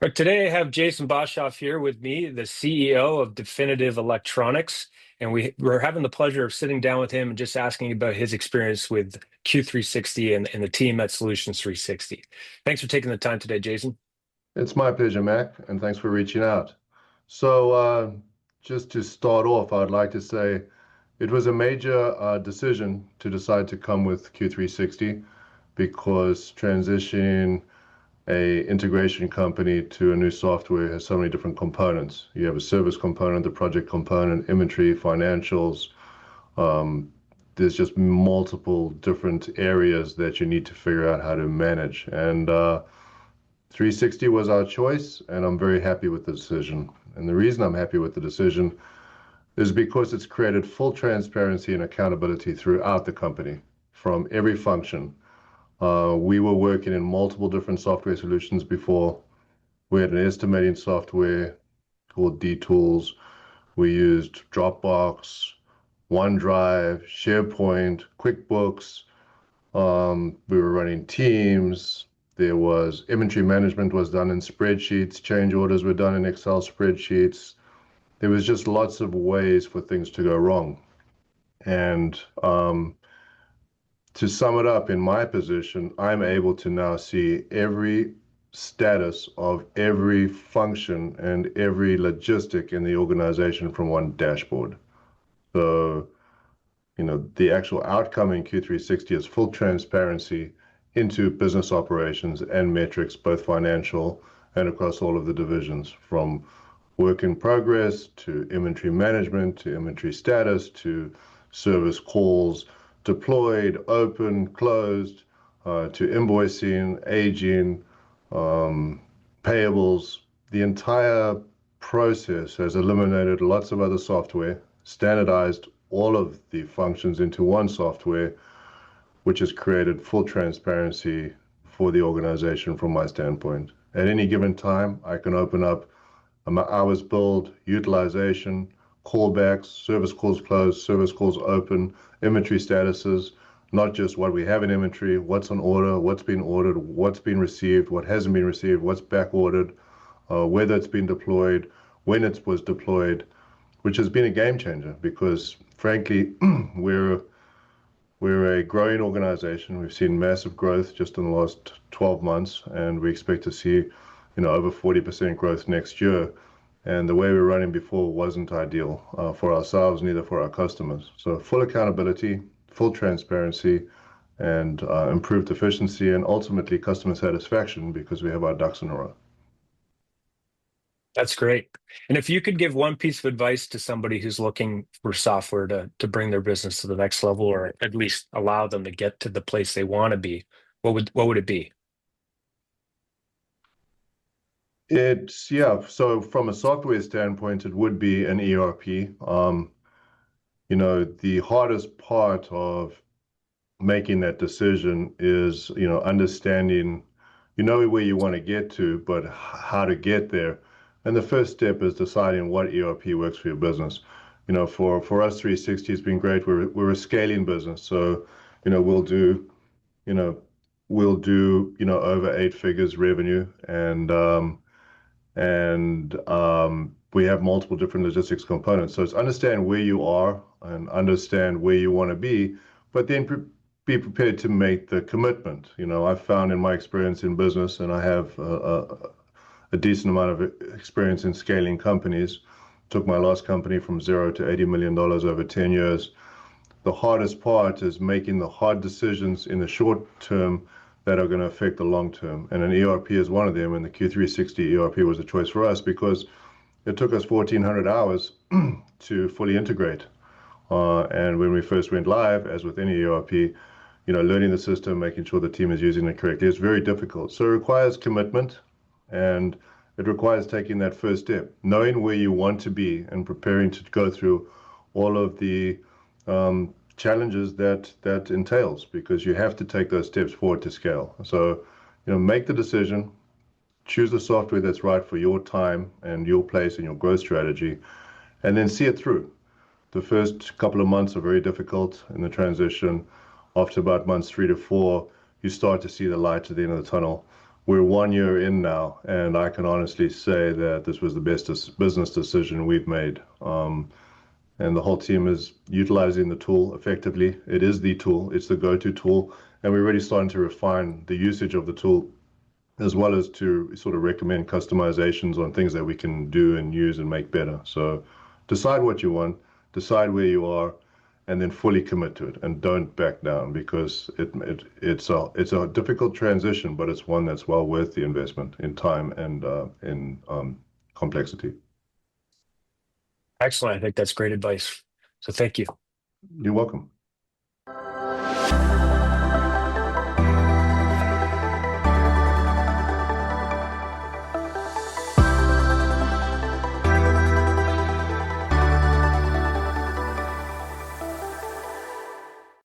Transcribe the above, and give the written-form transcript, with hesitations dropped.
But today I have Jason Boshoff here with me, the CEO of Definitive Electronics, and we're having the pleasure of sitting down with him and just asking about his experience with Q360 and the team at Solutions 360. Thanks for taking the time today, Jason. It's my pleasure, Mac, and thanks for reaching out. So, just to start off, I'd like to say it was a major decision to decide to come with Q360 because transitioning a integration company to a new software has so many different components. You have a service component, the project component, inventory, financials. There's just multiple different areas that you need to figure out how to manage. And 360 was our choice, and I'm very happy with the decision. And the reason I'm happy with the decision is because it's created full transparency and accountability throughout the company from every function. We were working in multiple different software solutions before. We had an estimating software called D-Tools. We used Dropbox, OneDrive, SharePoint, QuickBooks. We were running Teams. There was inventory management was done in spreadsheets. Change orders were done in Excel spreadsheets. There was just lots of ways for things to go wrong. And to sum it up, in my position, I'm able to now see every status of every function and every logistic in the organization from one dashboard. So, the actual outcome in Q360 is full transparency into business operations and metrics, both financial and across all of the divisions, from work in progress to inventory management to inventory status to service calls, deployed, open, closed, to invoicing, aging, payables. The entire process has eliminated lots of other software, standardized all of the functions into one software, which has created full transparency for the organization from my standpoint. At any given time, I can open up hours billed, utilization, callbacks, service calls closed, service calls open, inventory statuses, not just what we have in inventory, what's on order, what's been ordered, what's been received, what hasn't been received, what's back ordered, whether it's been deployed, when it was deployed, which has been a game changer because frankly, we're a growing organization. We've seen massive growth just in the last 12 months, and we expect to see, over 40% growth next year. And the way we were running before wasn't ideal for ourselves, neither for our customers. So full accountability, full transparency, and improved efficiency, and ultimately customer satisfaction because we have our ducks in a row. That's great. And if you could give one piece of advice to somebody who's looking for software to bring their business to the next level, or at least allow them to get to the place they want to be, what would it be? So from a software standpoint, it would be an ERP. The hardest part of making that decision is, understanding, where you want to get to, but how to get there. And the first step is deciding what ERP works for your business. For us, 360 has been great. We're a scaling business, so we'll do over 8 figures revenue, and we have multiple different logistics components. So it's understand where you are and understand where you want to be, but then be prepared to make the commitment. I've found in my experience in business, and I have a decent amount of experience in scaling companies. Took my last company from 0 to $80 million over 10 years. The hardest part is making the hard decisions in the short term that are going to affect the long term. And an ERP is one of them. And the Q360 ERP was a choice for us because it took us 1,400 hours to fully integrate. And when we first went live, as with any ERP, learning the system, making sure the team is using it correctly, is very difficult. So it requires commitment. And it requires taking that first step, knowing where you want to be and preparing to go through all of the challenges that entails, because you have to take those steps forward to scale. So, make the decision, choose the software that's right for your time and your place and your growth strategy, and then see it through. The first couple of months are very difficult in the transition. After about months 3 to 4, you start to see the light at the end of the tunnel. we're 1 year in now, and I can honestly say that this was the best business decision we've made. And the whole team is utilizing the tool effectively. It is the tool, it's the go-to tool, and we're really starting to refine the usage of the tool as well as to sort of recommend customizations on things that we can do and use and make better. So decide what you want, decide where you are, and then fully commit to it and don't back down, because it's a difficult transition, but it's one that's well worth the investment in time and in complexity. Excellent. I think that's great advice. So thank you. You're welcome.